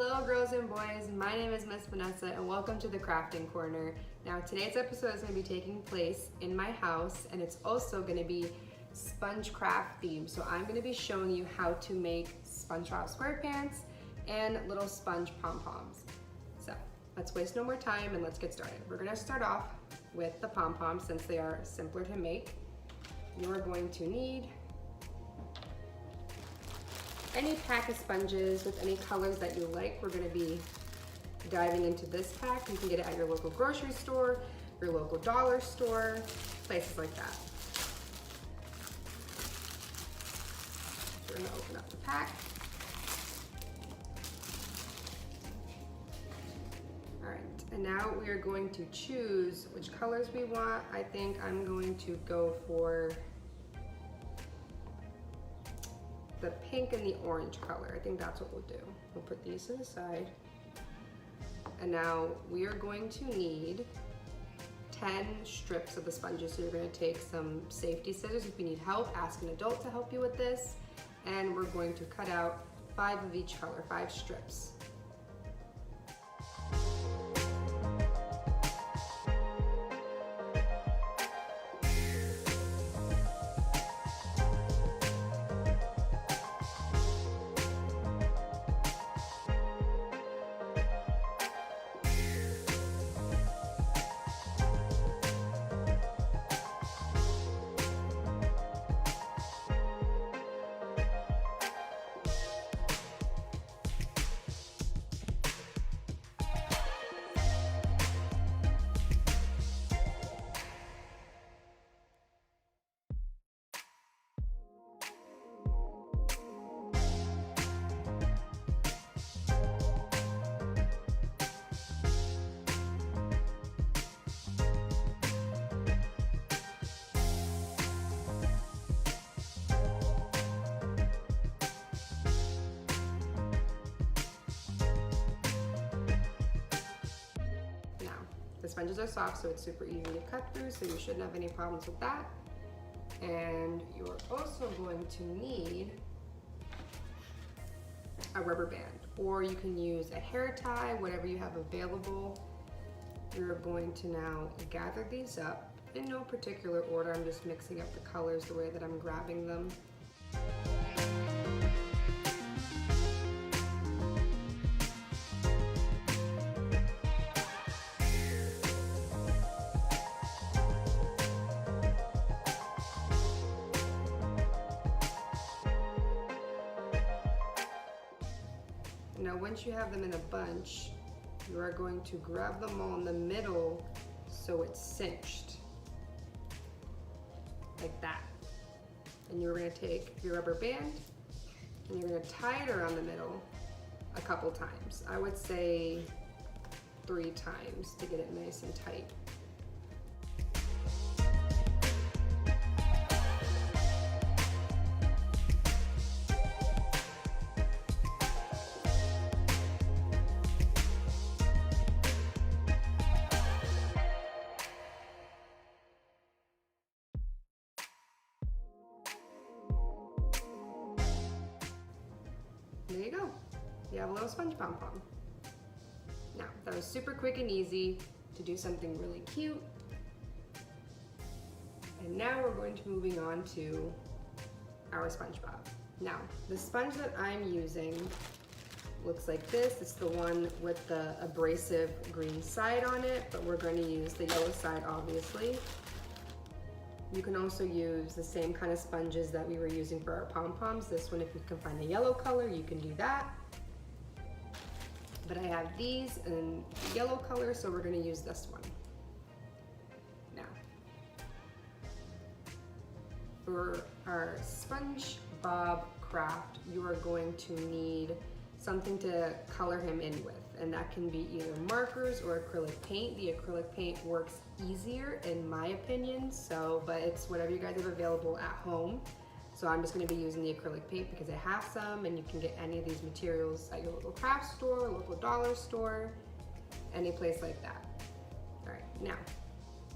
Hello girls and boys, my name is Miss Vanessa and welcome to the Crafting Corner. Now today's episode is going to be taking place in my house and it's also going to be sponge craft themed. So I'm going to be showing you how to make Spongebob Squarepants and little sponge pom-poms. So let's waste no more time and let's get started. We're going to start off with the pom-poms since they are simpler to make. You are going to need any pack of sponges with any colors that you like. We're gonna be diving into this pack. You can get it at your local grocery store, your local dollar store, places like that. So we're gonna open up the pack. All right, and now we are going to choose which colors we want. I think I'm going to go for the pink and the orange color. I think that's what we'll do. We'll put these to the side. And now we are going to need 10 strips of the sponges. So you're gonna take some safety scissors. If you need help, ask an adult to help you with this. And we're going to cut out 5 of each color, 5 strips. The sponges are soft, so it's super easy to cut through, so you shouldn't have any problems with that. And you're also going to need a rubber band, or you can use a hair tie, whatever you have available. You're going to now gather these up in no particular order. I'm just mixing up the colors the way that I'm grabbing them. Now once you have them in a bunch, you are going to grab them all in the middle so it's cinched, like that. And you're going to take your rubber band and you're going to tie it around the middle a couple times. I would say 3 times to get it nice and tight. There you go. You have a little sponge pom-pom. Now, that was super quick and easy to do something really cute. And now we're going to moving on to our Spongebob. Now, the sponge that I'm using looks like this. It's the one with the abrasive green side on it, but we're going to use the yellow side, obviously. You can also use the same kind of sponges that we were using for our pom-poms. This one, if you can find the yellow color, you can do that. But I have these in the yellow color, so we're gonna use this one. Now, for our Spongebob craft, you are going to need something to color him in with. And that can be either markers or acrylic paint. The acrylic paint works easier in my opinion, but it's whatever you guys have available at home. So I'm just gonna be using the acrylic paint because I have some, and you can get any of these materials at your local craft store, local dollar store, any place like that. All right, now,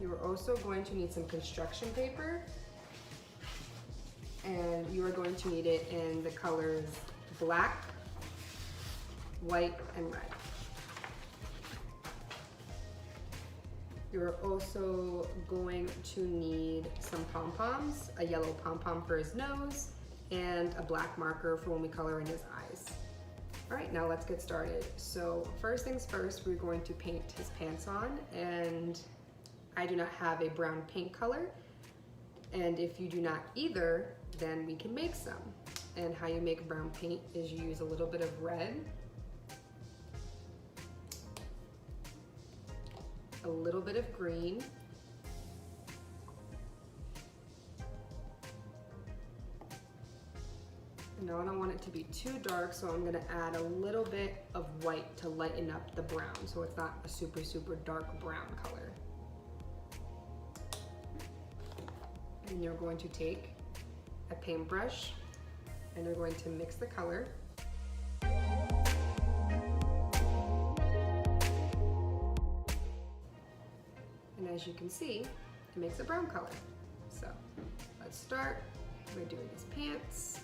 you are also going to need some construction paper, and you are going to need it in the colors black, white, and red. You're also going to need some pom-poms, a yellow pom-pom for his nose, and a black marker for when we color in his eyes. All right, now let's get started. So first things first, we're going to paint his pants on, and I do not have a brown paint color. And if you do not either, then we can make some. And how you make brown paint is you use a little bit of red, a little bit of green, and now I don't want it to be too dark, so I'm gonna add a little bit of white to lighten up the brown so it's not a super, super dark brown color. And you're going to take a paintbrush and you're going to mix the color. And as you can see, it makes a brown color. So let's start by doing his pants.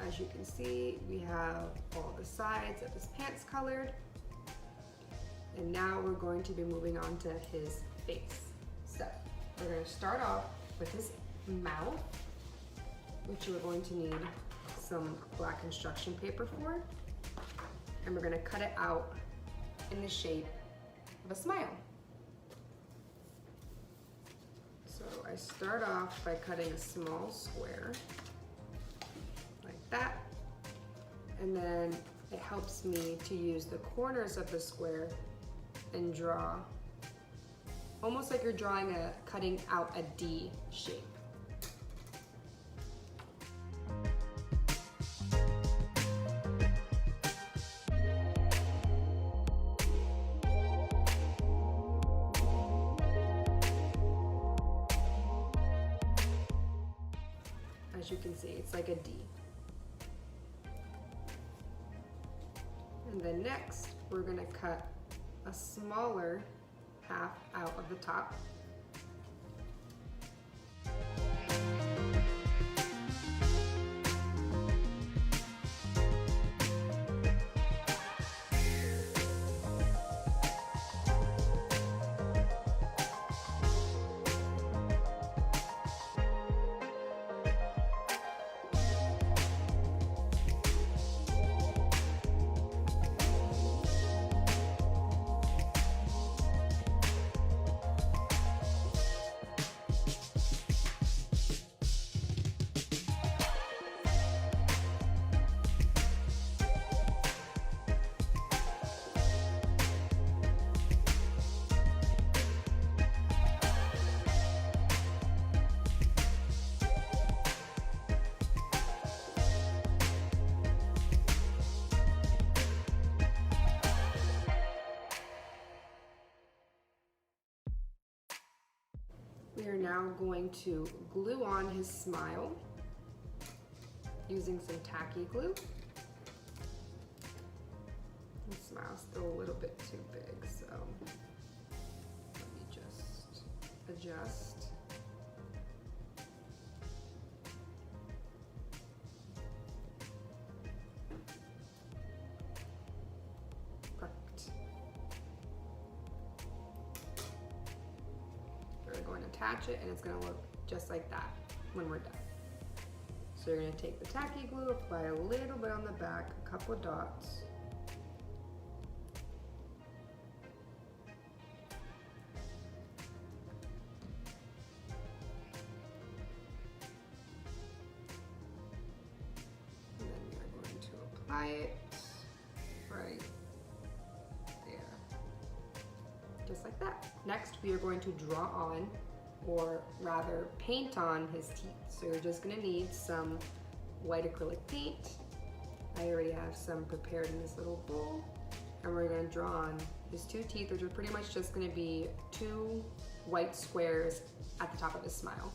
As you can see, we have all the sides of his pants colored. And now we're going to be moving on to his face. So we're going to start off with his mouth, which you're going to need some black construction paper for. And we're going to cut it out in the shape of a smile. So I start off by cutting a small square. That, and then it helps me to use the corners of the square and draw almost like you're cutting out a D shape. As you can see, it's like a D. And then next, we're gonna cut a smaller half out of the top. We are now going to glue on his smile using some tacky glue. His smile's still a little bit too big, so let me just adjust. Going to attach it, and it's going to look just like that when we're done. So you're going to take the tacky glue, apply a little bit on the back, a couple of dots. And then you're going to apply it right there. Just like that. Next, we are going to draw on, or rather paint on his teeth. So you're just gonna need some white acrylic paint. I already have some prepared in this little bowl. And we're gonna draw on his two teeth, which are pretty much just gonna be two white squares at the top of his smile.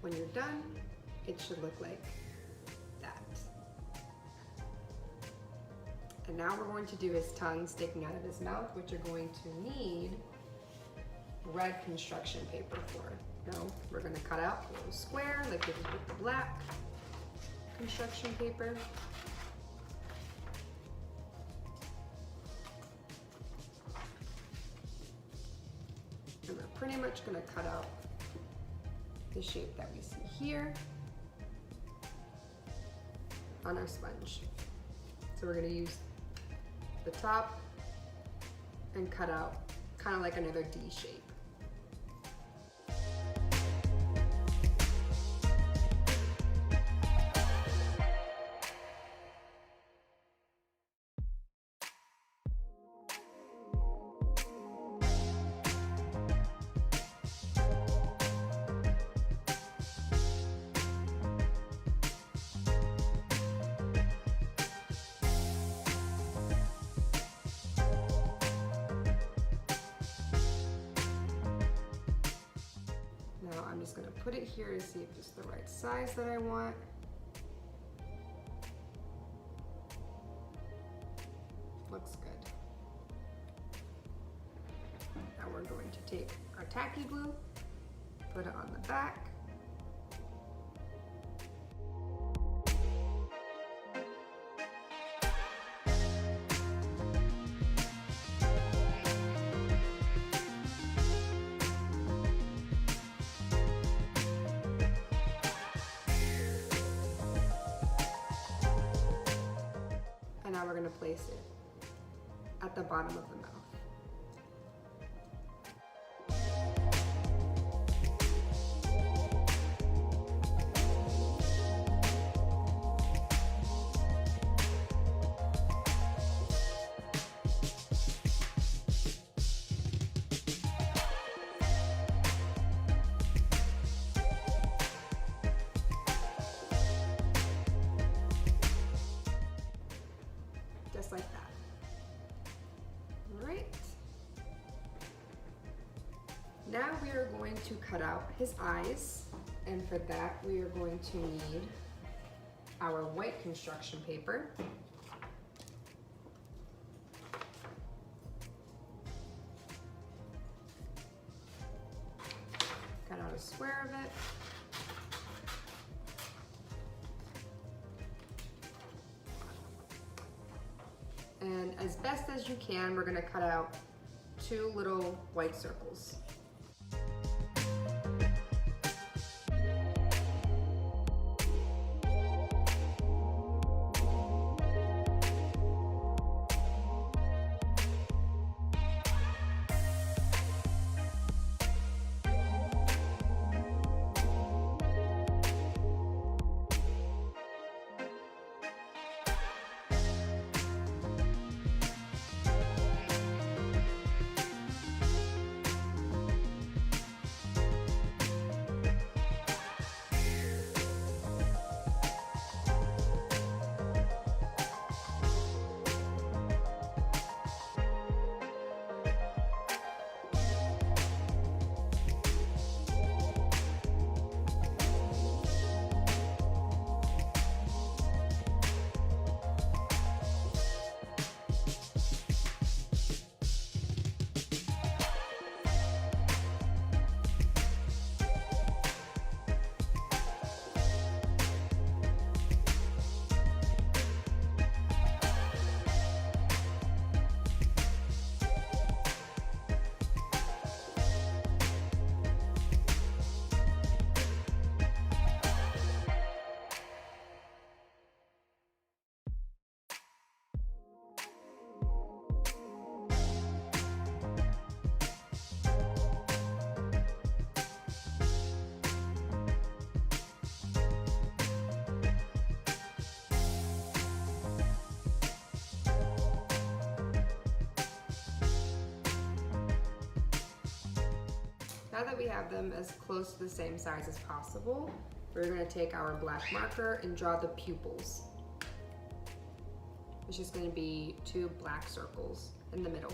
When you're done, it should look like that. And now we're going to do his tongue sticking out of his mouth, which you're going to need red construction paper for. No, we're gonna cut out a little square like we did with the black construction paper. And we're pretty much gonna cut out the shape that we see here on our sponge. So we're going to use the top and cut out kind of like another D shape. I'm just going to put it here to see if it's the right size that I want. Looks good. Now we're going to take our tacky glue, put it on the back. Now we're going to place it at the bottom of the mouth. Just like that. All right, Now we are going to cut out his eyes, and for that we are going to need our white construction paper. Cut out a square of it. And as best as you can, we're gonna cut out 2 little white circles. Now that we have them as close to the same size as possible, we're going to take our black marker and draw the pupils. It's just going to be 2 black circles in the middle.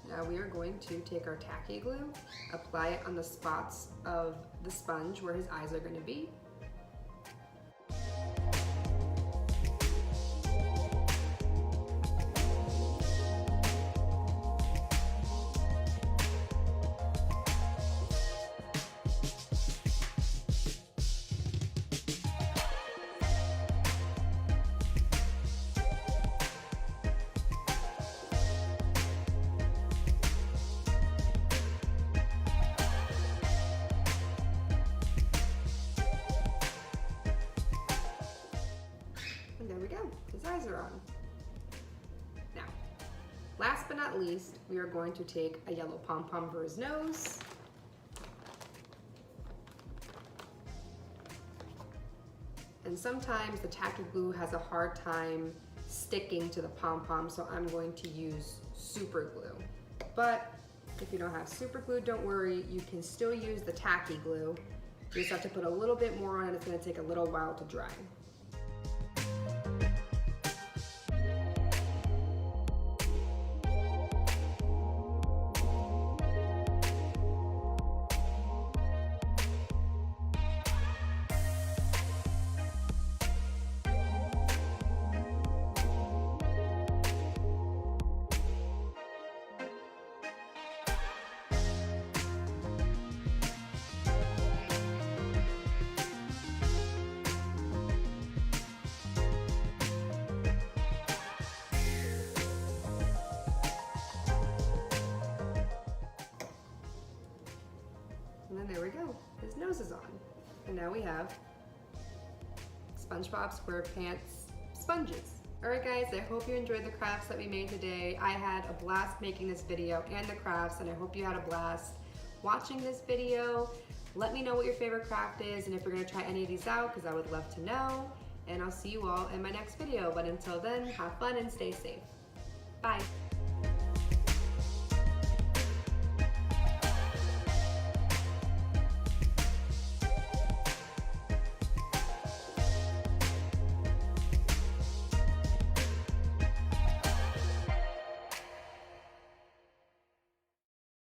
Now we are going to take our tacky glue, apply it on the spots of the sponge where his eyes are going to be. There we go, his eyes are on. Now, last but not least, we are going to take a yellow pom-pom for his nose. And sometimes the tacky glue has a hard time sticking to the pom-pom, so I'm going to use super glue. But if you don't have super glue, don't worry, you can still use the tacky glue. You just have to put a little bit more on it. It's going to take a little while to dry. And then there we go, his nose is on. And now we have Spongebob Squarepants sponges. Alright guys, I hope you enjoyed the crafts that we made today. I had a blast making this video and the crafts, and I hope you had a blast watching this video. Let me know what your favorite craft is and if you're gonna try any of these out, because I would love to know. and I'll see you all in my next video. But until then, have fun and stay safe. Bye.